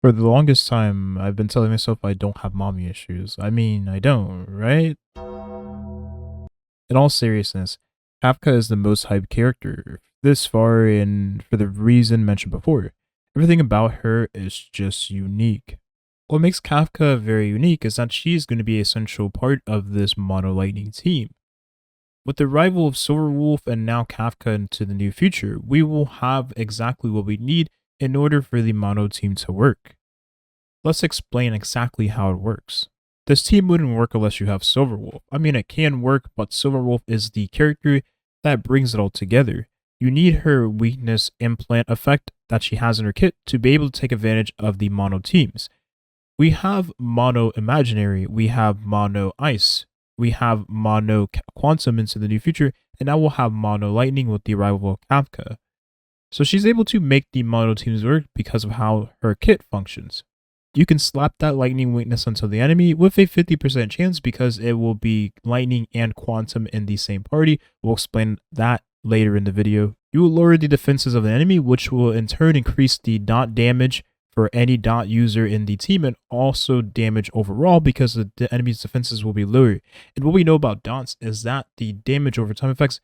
For the longest time, I've been telling myself I don't have mommy issues. I mean, I don't, right? In all seriousness, Kafka is the most hyped character this far, and for the reason mentioned before. Everything about her is just unique. What makes Kafka very unique is that she is going to be a central part of this Mono Lightning team. With the arrival of Silverwolf and now Kafka into the new future, we will have exactly what we need in order for the Mono team to work. Let's explain exactly how it works. This team wouldn't work unless you have Silverwolf. I mean, it can work, but Silverwolf is the character that brings it all together. You need her weakness implant effect that she has in her kit to be able to take advantage of the mono teams. We have mono imaginary, we have mono ice, we have mono quantum into the new future, and now we'll have mono lightning with the arrival of Kafka. So she's able to make the mono teams work because of how her kit functions. You can slap that lightning weakness onto the enemy with a 50% chance because it will be lightning and quantum in the same party. We'll explain that later in the video. You will lower the defenses of the enemy, which will in turn increase the dot damage for any dot user in the team and also damage overall because the enemy's defenses will be lower. And what we know about dots is that the damage over time effects,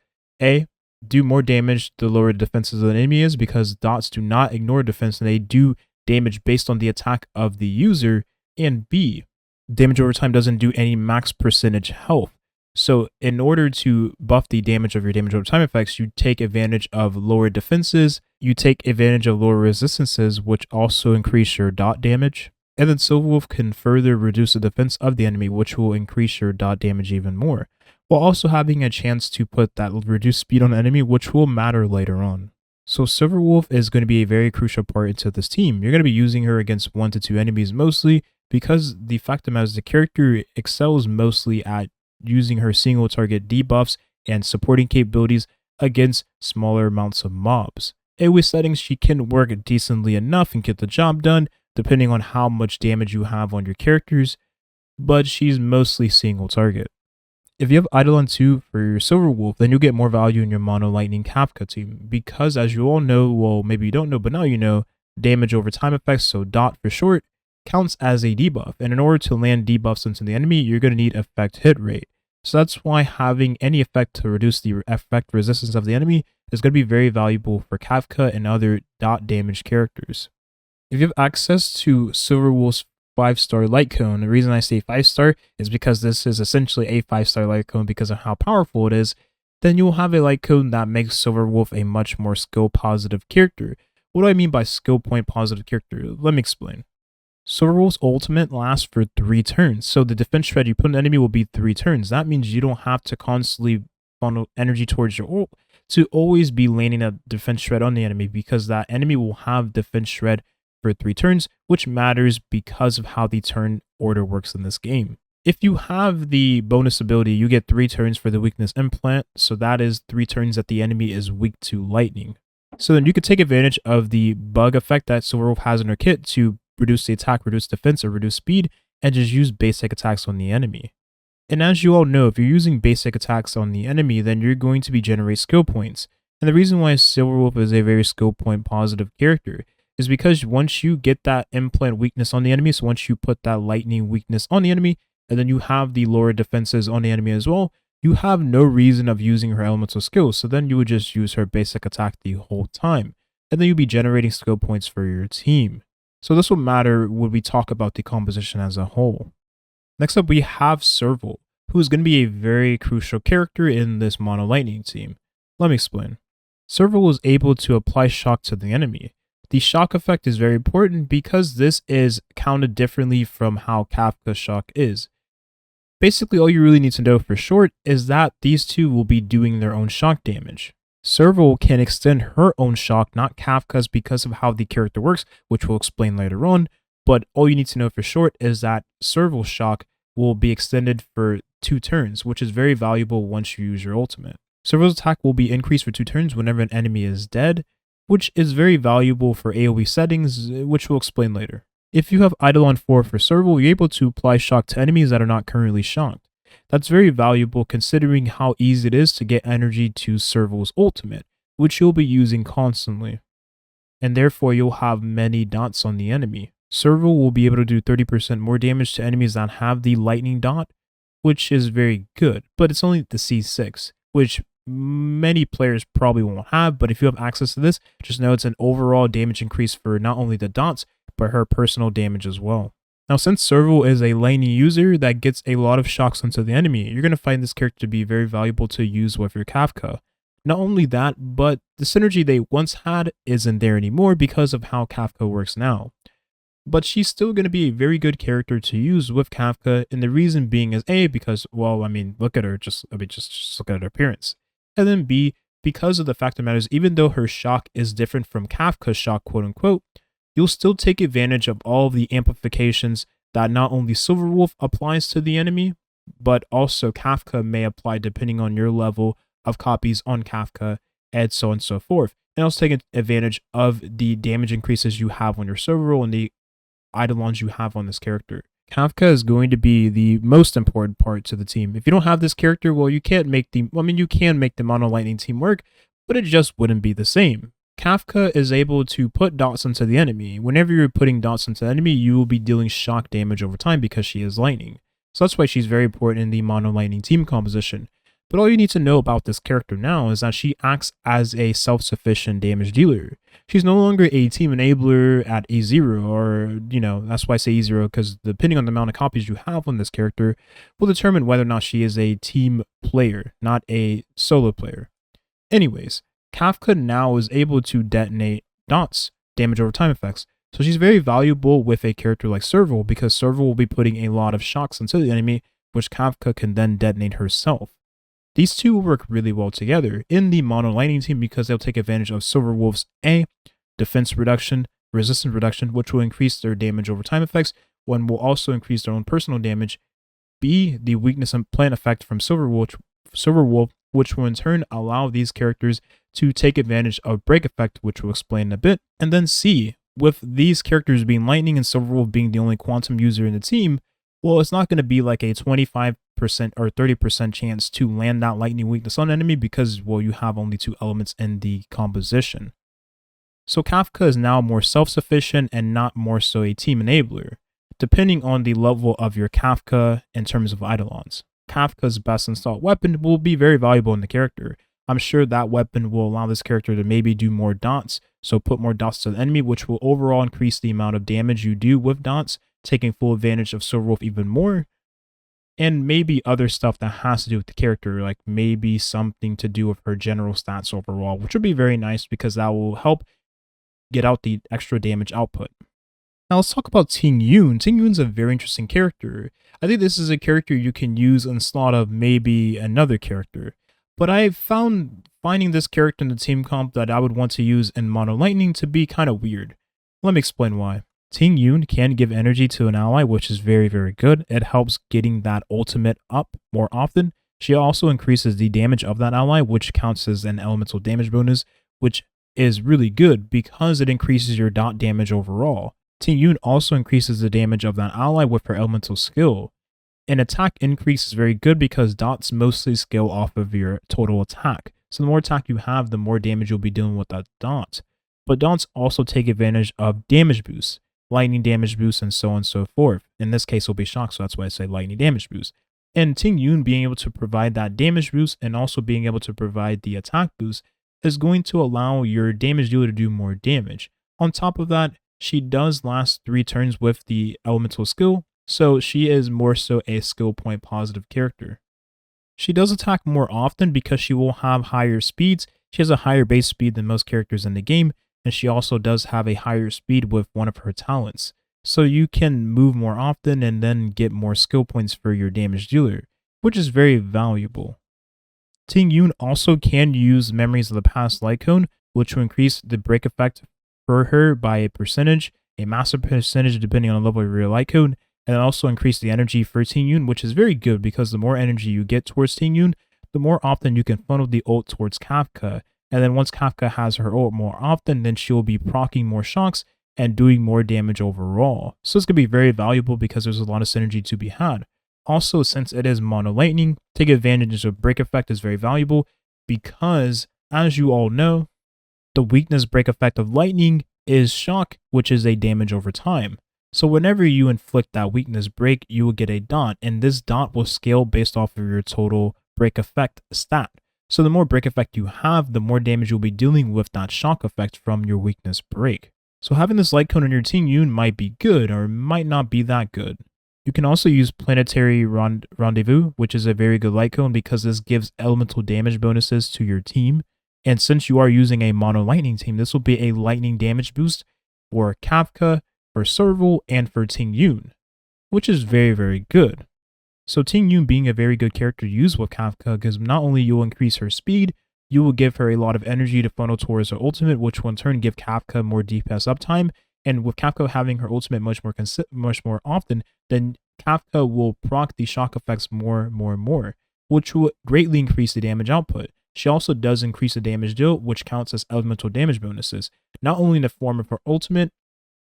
do more damage the lower the defenses of the enemy is because dots do not ignore defense and they do damage based on the attack of the user, and B, damage over time doesn't do any max percentage health. So in order to buff the damage of your damage over time effects, you take advantage of lower defenses, you take advantage of lower resistances, which also increase your dot damage. And then Silverwolf can further reduce the defense of the enemy, which will increase your dot damage even more, while also having a chance to put that reduced speed on the enemy, which will matter later on. So Silverwolf is going to be a very crucial part into this team. You're going to be using her against 1 to 2 enemies mostly because the fact of the matter is the character excels mostly at using her single target debuffs and supporting capabilities against smaller amounts of mobs. AoE settings, she can work decently enough and get the job done depending on how much damage you have on your characters, but she's mostly single target. If you have Eidolon 2 for your Silverwolf, then you'll get more value in your Mono Lightning Kafka team because as you all know, well maybe you don't know, but now you know, damage over time effects, so DOT for short, counts as a debuff. And in order to land debuffs into the enemy, you're going to need effect hit rate. So that's why having any effect to reduce the effect resistance of the enemy is going to be very valuable for Kafka and other dot damage characters. If you have access to Silverwolf's 5-star light cone, the reason I say 5-star is because this is essentially a 5-star light cone because of how powerful it is, then you'll have a light cone that makes Silverwolf a much more skill positive character. What do I mean by skill point positive character? Let me explain. Silverwolf's ultimate lasts for 3 turns, so the defense shred you put on an enemy will be 3 turns. That means you don't have to constantly funnel energy towards your ult to always be landing a defense shred on the enemy because that enemy will have defense shred for 3 turns, which matters because of how the turn order works in this game. If you have the bonus ability, you get 3 turns for the weakness implant, so that is 3 turns that the enemy is weak to lightning. So then you could take advantage of the bug effect that Silverwolf has in her kit to reduce the attack, reduce defense, or reduce speed, and just use basic attacks on the enemy. And as you all know, if you're using basic attacks on the enemy, then you're going to be generate skill points. And the reason why Silverwolf is a very skill point positive character is because once you get that implant weakness on the enemy, so once you put that lightning weakness on the enemy, and then you have the lower defenses on the enemy as well, you have no reason of using her elemental skills, so then you would just use her basic attack the whole time, and then you'll be generating skill points for your team. So this will matter when we talk about the composition as a whole. Next up, we have Serval, who is going to be a very crucial character in this Mono Lightning team. Let me explain. Serval is able to apply shock to the enemy. The shock effect is very important because this is counted differently from how Kafka's shock is. Basically, all you really need to know for short is that these two will be doing their own shock damage. Serval can extend her own shock, not Kafka's, because of how the character works, which we'll explain later on, but all you need to know for short is that Serval's shock will be extended for 2 turns, which is very valuable once you use your ultimate. Serval's attack will be increased for 2 turns whenever an enemy is dead, which is very valuable for AoE settings, which we'll explain later. If you have Eidolon 4 for Serval, you're able to apply shock to enemies that are not currently shocked. That's very valuable considering how easy it is to get energy to Serval's ultimate, which you'll be using constantly. And therefore you'll have many dots on the enemy. Serval will be able to do 30% more damage to enemies that have the lightning dot, which is very good, but it's only the C6, which many players probably won't have, but if you have access to this, just know it's an overall damage increase for not only the dots, but her personal damage as well. Now, since Serval is a lightning user that gets a lot of shocks onto the enemy, you're going to find this character to be very valuable to use with your Kafka. Not only that, but the synergy they once had isn't there anymore because of how Kafka works now. But she's still going to be a very good character to use with Kafka, and the reason being is A, because, well, I mean, look at her, just look at her appearance. And then B, because of the fact of the matter is, even though her shock is different from Kafka's shock, quote unquote, you'll still take advantage of all of the amplifications that not only Silverwolf applies to the enemy, but also Kafka may apply depending on your level of copies on Kafka, and so on and so forth. And also take advantage of the damage increases you have on your Serval and the eidolons you have on this character. Kafka is going to be the most important part to the team. If you don't have this character, well, you can't make the, you can make the Mono Lightning team work, but it just wouldn't be the same. Kafka is able to put dots into the enemy. Whenever you're putting dots into the enemy, you will be dealing shock damage over time because she is lightning. So that's why she's very important in the Mono Lightning team composition. But all you need to know about this character now is that she acts as a self-sufficient damage dealer. She's no longer a team enabler at A0, or, that's why I say A0, because depending on the amount of copies you have on this character will determine whether or not she is a team player, not a solo player. Anyways, Kafka now is able to detonate dots, damage over time effects. So she's very valuable with a character like Serval, because Serval will be putting a lot of shocks into the enemy, which Kafka can then detonate herself. These two will work really well together in the Mono Lightning team because they'll take advantage of Silverwolf's A, defense reduction, resistance reduction, which will increase their damage over time effects, and will also increase their own personal damage. B, the weakness and plant effect from Silverwolf, which will in turn allow these characters to take advantage of break effect, which we'll explain in a bit. And then C, with these characters being lightning and Silverwolf being the only quantum user in the team, well, it's not going to be like a 25% or 30% chance to land that lightning weakness on enemy because, well, you have only two elements in the composition. So Kafka is now more self-sufficient and not more so a team enabler, depending on the level of your Kafka in terms of eidolons. Kafka's best installed weapon will be very valuable in the character. I'm sure that weapon will allow this character to maybe do more dots, so put more dots to the enemy, which will overall increase the amount of damage you do with dots, taking full advantage of Silverwolf even more, and maybe other stuff that has to do with the character, like maybe something to do with her general stats overall, which would be very nice because that will help get out the extra damage output. Now let's talk about Tingyun. Tingyun's a very interesting character. I think this is a character you can use in slot of maybe another character, but I found finding this character in the team comp that I would want to use in Mono Lightning to be kind of weird. Let me explain why. Tingyun can give energy to an ally, which is very, very good. It helps getting that ultimate up more often. She also increases the damage of that ally, which counts as an elemental damage bonus, which is really good because it increases your dot damage overall. Tingyun also increases the damage of that ally with her elemental skill. An attack increase is very good because dots mostly scale off of your total attack. So the more attack you have, the more damage you'll be dealing with that dot. But dots also take advantage of damage boosts, lightning damage boost, and so on and so forth. In this case, it'll be shock, so that's why I say lightning damage boost. And Tingyun being able to provide that damage boost and also being able to provide the attack boost is going to allow your damage dealer to do more damage. On top of that, she does last 3 turns with the elemental skill, so she is more so a skill point positive character. She does attack more often because she will have higher speeds. She has a higher base speed than most characters in the game, and she also does have a higher speed with one of her talents. So you can move more often and then get more skill points for your damage dealer, which is very valuable. Tingyun also can use Memories of the Past Light Cone, which will increase the break effect for her by a percentage, a massive percentage depending on the level of your light cone, and then also increase the energy for Tingyun, which is very good because the more energy you get towards Tingyun, the more often you can funnel the ult towards Kafka. And then once Kafka has her ult more often, then she'll be proccing more shocks and doing more damage overall. So it's going to be very valuable because there's a lot of synergy to be had. Also, since it is Mono Lightning, take advantage of break effect is very valuable because, as you all know, the weakness break effect of lightning is shock, which is a damage over time. So whenever you inflict that weakness break, you will get a dot, and this dot will scale based off of your total break effect stat. So the more break effect you have, the more damage you'll be dealing with that shock effect from your weakness break. So having this light cone on your Tingyun might be good or might not be that good. You can also use Planetary Rendezvous, which is a very good light cone because this gives elemental damage bonuses to your team. And since you are using a mono lightning team, this will be a lightning damage boost for Kafka, for Serval, and for Tingyun, which is very, very good. So Tingyun being a very good character to use with Kafka because not only you'll increase her speed, you will give her a lot of energy to funnel towards her ultimate, which will in turn give Kafka more DPS uptime. And with Kafka having her ultimate much more often, then Kafka will proc the shock effects more, which will greatly increase the damage output. She also does increase the damage deal, which counts as elemental damage bonuses, not only in the form of her ultimate,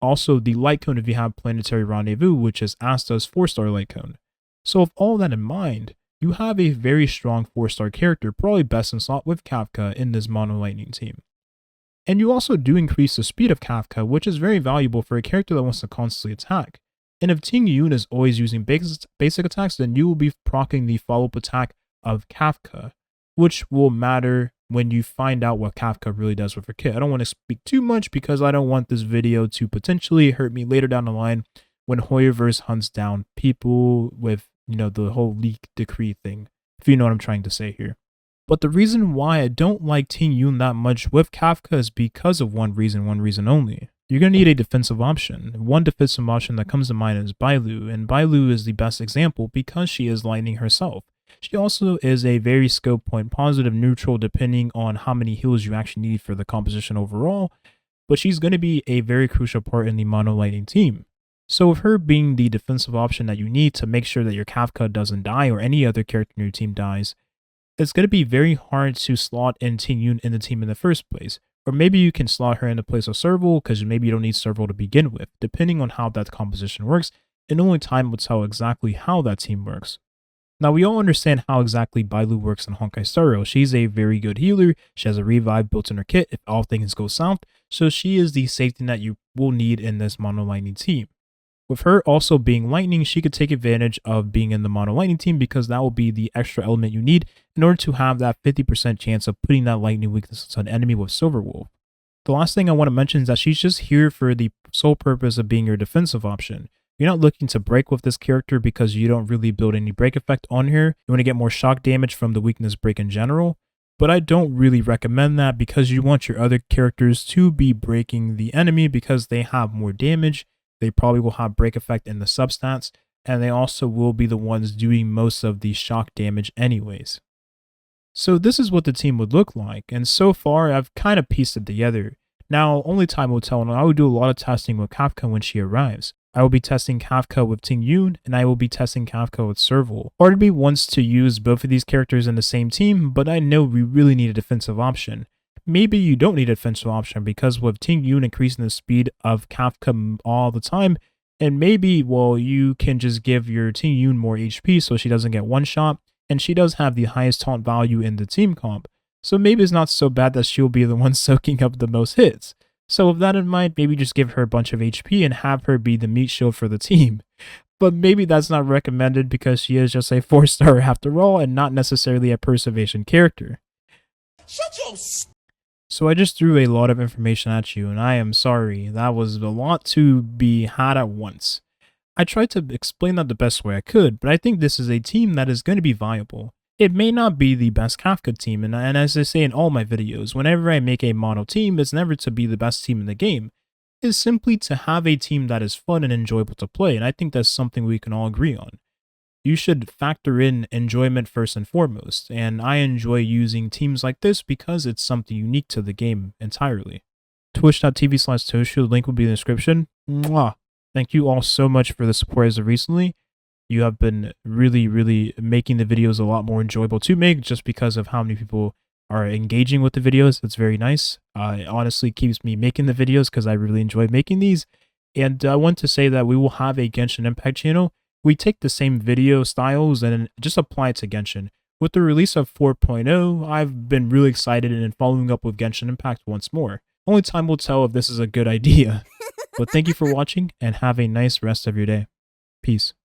also the light cone if you have Planetary Rendezvous, which is Asta's 4-star light cone. So with all that in mind, you have a very strong 4-star character, probably best in slot with Kafka in this mono lightning team. And you also do increase the speed of Kafka, which is very valuable for a character that wants to constantly attack. And if Tingyun is always using basic attacks, then you will be proccing the follow-up attack of Kafka, which will matter when you find out what Kafka really does with her kit. I don't want to speak too much because I don't want this video to potentially hurt me later down the line when Hoyoverse hunts down people with, the whole leak decree thing, if you know what I'm trying to say here. But the reason why I don't like Tingyun that much with Kafka is because of one reason only. You're going to need a defensive option. One defensive option that comes to mind is Bailu, and Bailu is the best example because she is lightning herself. She also is a very scope point positive neutral depending on how many heals you actually need for the composition overall, but she's going to be a very crucial part in the mono lightning team. So with her being the defensive option that you need to make sure that your Kafka doesn't die or any other character in your team dies, it's going to be very hard to slot in Tingyun in the team in the first place. Or maybe you can slot her in the place of Serval because maybe you don't need Serval to begin with, depending on how that composition works, and only time will tell exactly how that team works. Now we all understand how exactly Bailu works in Honkai Star Rail. She's a very good healer, she has a revive built in her kit if all things go south, so she is the safety net you will need in this mono lightning team. With her also being lightning, she could take advantage of being in the mono lightning team because that will be the extra element you need in order to have that 50% chance of putting that lightning weakness on an enemy with Silverwolf. The last thing I want to mention is that she's just here for the sole purpose of being your defensive option. You're not looking to break with this character because you don't really build any break effect on her. You want to get more shock damage from the weakness break in general, but I don't really recommend that because you want your other characters to be breaking the enemy because they have more damage. They probably will have break effect in the substats, and they also will be the ones doing most of the shock damage anyways. So this is what the team would look like, and so far I've kind of pieced it together. Now, only time will tell, and I will do a lot of testing with Kafka when she arrives. I will be testing Kafka with Tingyun, and I will be testing Kafka with Serval. Part of me wants to use both of these characters in the same team, but I know we really need a defensive option. Maybe you don't need a defensive option because with Tingyun increasing the speed of Kafka all the time, and maybe, well, you can just give your Tingyun more HP so she doesn't get one shot, and she does have the highest taunt value in the team comp. So maybe it's not so bad that she'll be the one soaking up the most hits. So with that in mind, maybe just give her a bunch of HP and have her be the meat shield for the team. But maybe that's not recommended because she is just a 4-star after all and not necessarily a preservation character. Shut your So I just threw a lot of information at you and I am sorry. That was a lot to be had at once. I tried to explain that the best way I could, but I think this is a team that is going to be viable. It may not be the best Kafka team, and as I say in all my videos, whenever I make a mono team, it's never to be the best team in the game. It's simply to have a team that is fun and enjoyable to play, and I think that's something we can all agree on. You should factor in enjoyment first and foremost, and I enjoy using teams like this because it's something unique to the game entirely. Twitch.tv/Toshu, the link will be in the description. Mwah! Thank you all so much for the support as of recently. You have been really making the videos a lot more enjoyable to make just because of how many people are engaging with the videos. It's very nice. It honestly keeps me making the videos because I really enjoy making these. And I want to say that we will have a Genshin Impact channel. We take the same video styles and just apply it to Genshin. With the release of 4.0, I've been really excited and following up with Genshin Impact once more. Only time will tell if this is a good idea. But thank you for watching and have a nice rest of your day. Peace.